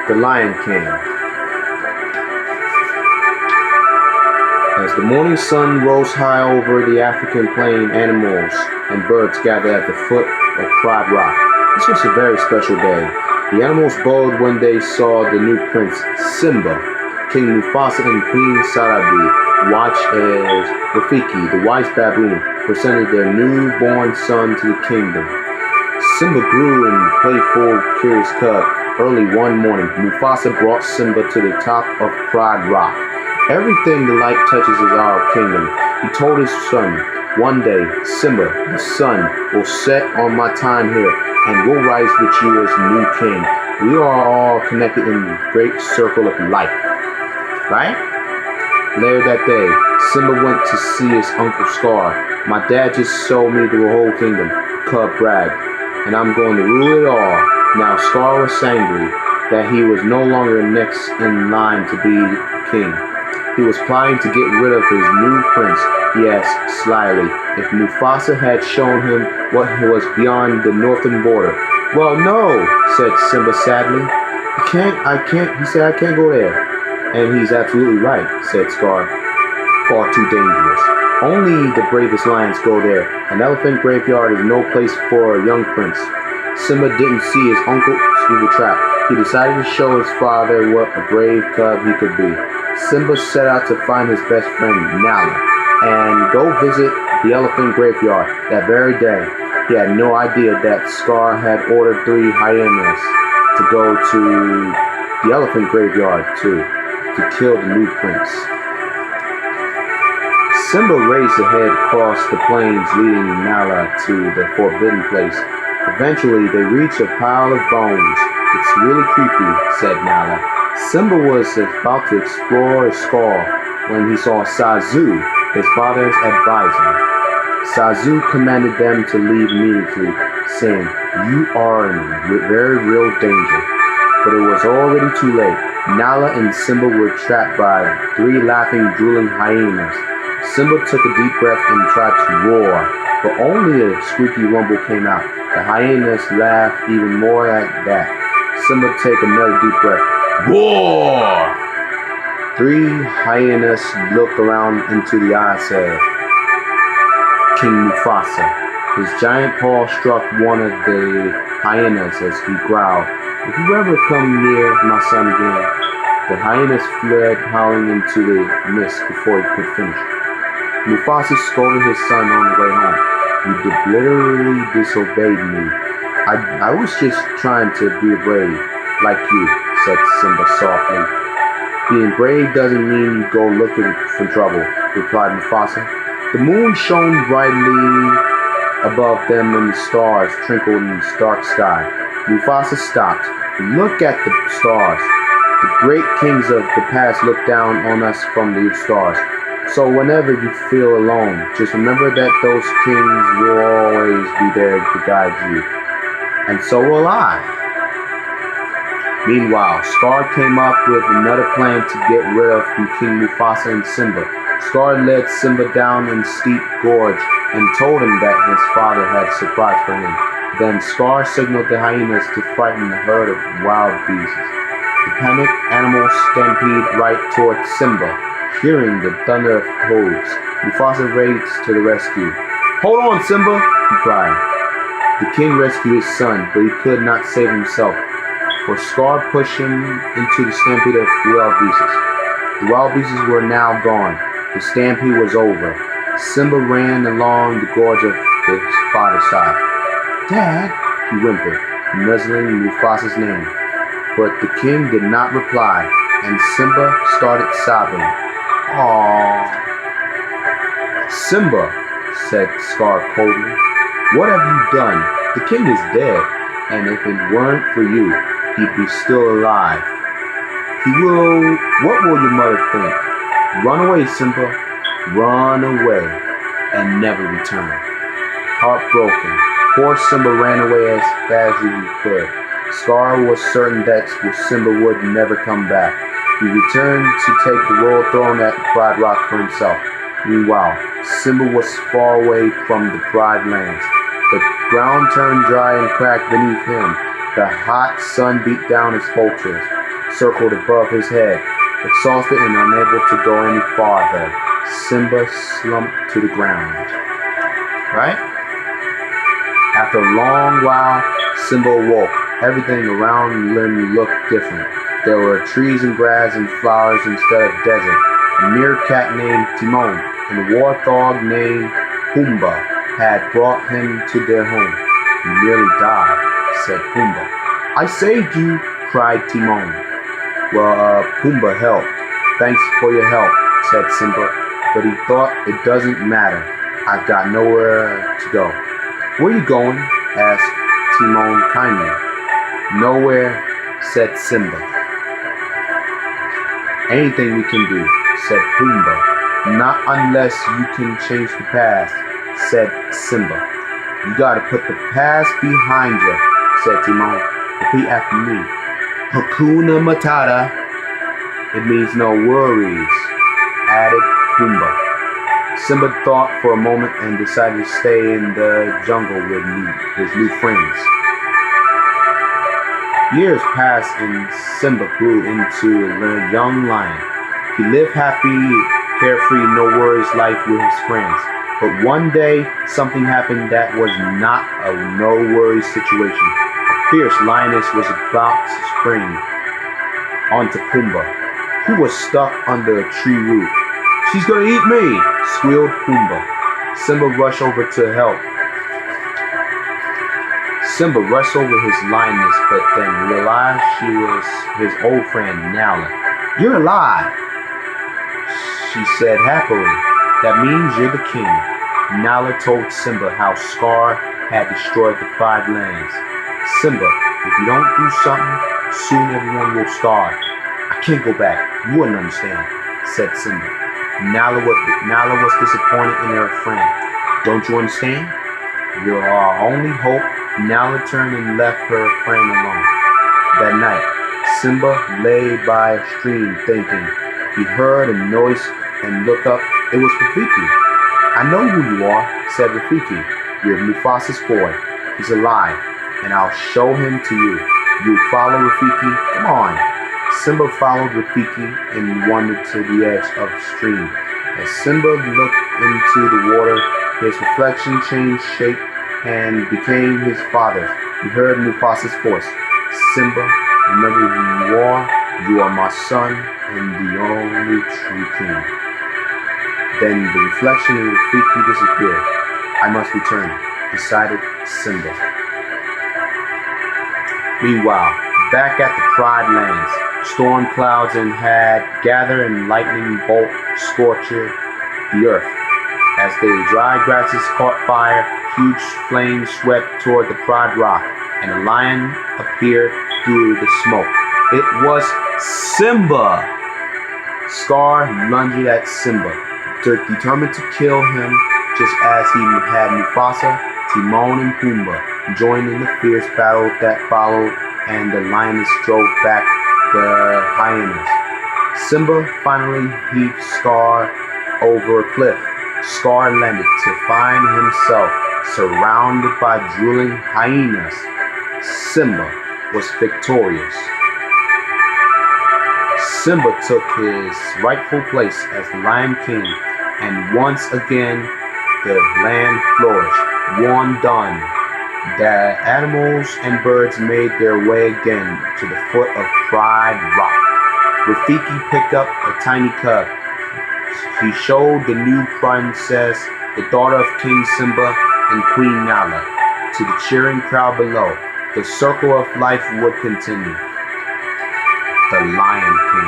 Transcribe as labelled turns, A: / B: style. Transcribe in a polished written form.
A: The Lion King. As the morning sun rose high over the African plain, animals and birds gathered at the foot of Pride Rock. This was a very special day. The animals bowed when they saw the new prince, Simba. King Mufasa and Queen Sarabi watched as Rafiki, the wise baboon, presented their newborn son to the kingdom. Simba grew in playful, curious cub. Early one morning, Mufasa brought Simba to the top of Pride Rock. Everything the light touches is our kingdom. He told his son, one day, Simba, the sun, will set on my time here and will rise with you as new king. We are all connected in a great circle of life. Right? Later that day, Simba went to see his uncle Scar. My dad just sold me the whole kingdom, Cub bragged, and I'm going to rule it all. Now Scar was angry that he was no longer next in line to be king. He was plotting to get rid of his new prince. He asked slyly if Mufasa had shown him what was beyond the northern border. Well, no, said Simba sadly. I can't, he said, I can't go there. And he's absolutely right, said Scar. Far too dangerous. Only the bravest lions go there. An elephant graveyard is no place for a young prince. Simba didn't see his uncle's evil trap. He decided to show his father what a brave cub he could be. Simba set out to find his best friend, Nala, and go visit the elephant graveyard that very day. He had no idea that Scar had ordered 3 hyenas to go to the elephant graveyard to kill the new prince. Simba raced ahead across the plains, leading Nala to the forbidden place. Eventually, they reached a pile of bones. It's really creepy, said Nala. Simba was about to explore his skull when he saw Zazu, his father's advisor. Zazu commanded them to leave immediately, saying, "You are in very real danger." But it was already too late. Nala and Simba were trapped by 3 laughing, drooling hyenas. Simba took a deep breath and tried to roar, but only a squeaky rumble came out. The hyenas laughed even more at that. Simba took another deep breath. Roar! 3 hyenas looked around into the eyes of King Mufasa. His giant paw struck one of the hyenas as he growled, "If you ever come near my son again." The hyenas fled howling into the mist before he could finish. Mufasa scolded his son on the way home. "You literally disobeyed me. I was just trying to be brave, like you," said Simba softly. "Being brave doesn't mean you go looking for trouble," replied Mufasa. The moon shone brightly above them and the stars twinkled in the dark sky. Mufasa stopped. "Look at the stars. The great kings of the past look down on us from the stars. So whenever you feel alone, just remember that those kings will always be there to guide you. And so will I." Meanwhile, Scar came up with another plan to get rid of King Mufasa and Simba. Scar led Simba down a steep gorge and told him that his father had a surprise for him. Then Scar signaled the hyenas to frighten the herd of wild beasts. The panicked animals stampeded right toward Simba. Hearing the thunder of hooves, Mufasa raced to the rescue. "Hold on, Simba!" he cried. The king rescued his son, but he could not save himself, for Scar pushed him into the stampede of wild beasts. The wild beasts were now gone. The stampede was over. Simba ran along the gorge of his father's side. "Dad," he whimpered, nuzzling Mufasa's name. But the king did not reply, and Simba started sobbing. "Aww." "Simba," said Scar coldly, "what have you done? The king is dead, and if it weren't for you, he'd be still alive. What will your mother think? Run away, Simba. Run away, and never return." Heartbroken, poor Simba ran away as fast as he could. Scar was certain that Simba would never come back. He returned to take the royal throne at Pride Rock for himself. Meanwhile, Simba was far away from the Pride lands. The ground turned dry and cracked beneath him. The hot sun beat down his fortress. circled above his head. Exhausted and unable to go any farther, Simba slumped to the ground. Right? After a long while, Simba awoke. Everything around him looked different. There were trees and grass and flowers instead of desert. A meerkat named Timon and a warthog named Pumbaa had brought him to their home. "You nearly died," said Pumbaa. "I saved you," cried Timon. "Well, Pumbaa helped. Thanks for your help," said Simba, but he thought it doesn't matter. "I've got nowhere to go." "Where are you going?" asked Timon kindly. "Nowhere," said Simba. "Anything we can do," said Pumbaa. "Not unless you can change the past," said Simba. "You gotta put the past behind you," said Timon. "Repeat after me. Hakuna Matata." "It means no worries," added Pumbaa. Simba thought for a moment and decided to stay in the jungle with his new friends. Years passed and Simba grew into a young lion. He lived happy, carefree, no worries life with his friends. But one day, something happened that was not a no worries situation. A fierce lioness was about to spring onto Pumbaa, who was stuck under a tree root. "She's gonna eat me!" squealed Pumbaa. Simba rushed over to help. Simba rushed over his lioness, but then realized she was his old friend Nala. "You're alive," she said happily. "That means you're the king." Nala told Simba how Scar had destroyed the Pride Lands. "Simba, if you don't do something, soon everyone will starve." "I can't go back. You wouldn't understand," said Simba. Nala was disappointed in her friend. "Don't you understand? You're our only hope." Nala turned and left her friend alone. That night, Simba lay by a stream thinking. He heard a noise and looked up. It was Rafiki. "I know who you are," said Rafiki. "You're Mufasa's boy. He's alive, and I'll show him to you. You follow Rafiki? Come on." Simba followed Rafiki and wandered to the edge of the stream. As Simba looked into the water, his reflection changed shape and became his father's. He heard Mufasa's voice. "Simba, remember who you are. You are my son and the only true king." Then the reflection in Rafiki disappeared. "I must return," decided Simba. Meanwhile, back at the Pride Lands, storm clouds had gathered and lightning bolt scorched the earth. As the dry grasses caught fire, huge flames swept toward the Pride Rock, and a lion appeared through the smoke. It was Simba! Scar lunged at Simba, determined to kill him just as he had Mufasa. Timon and Pumbaa joined in the fierce battle that followed, and the lioness drove back the hyenas. Simba finally heaved Scar over a cliff. Scar landed to find himself surrounded by drooling hyenas. Simba was victorious. Simba took his rightful place as the Lion King, and once again the land flourished. One done. The animals and birds made their way again to the foot of Pride Rock. Rafiki picked up a tiny cub. He showed the new princess, the daughter of King Simba and Queen Nala, to the cheering crowd below. The circle of life would continue. The Lion King.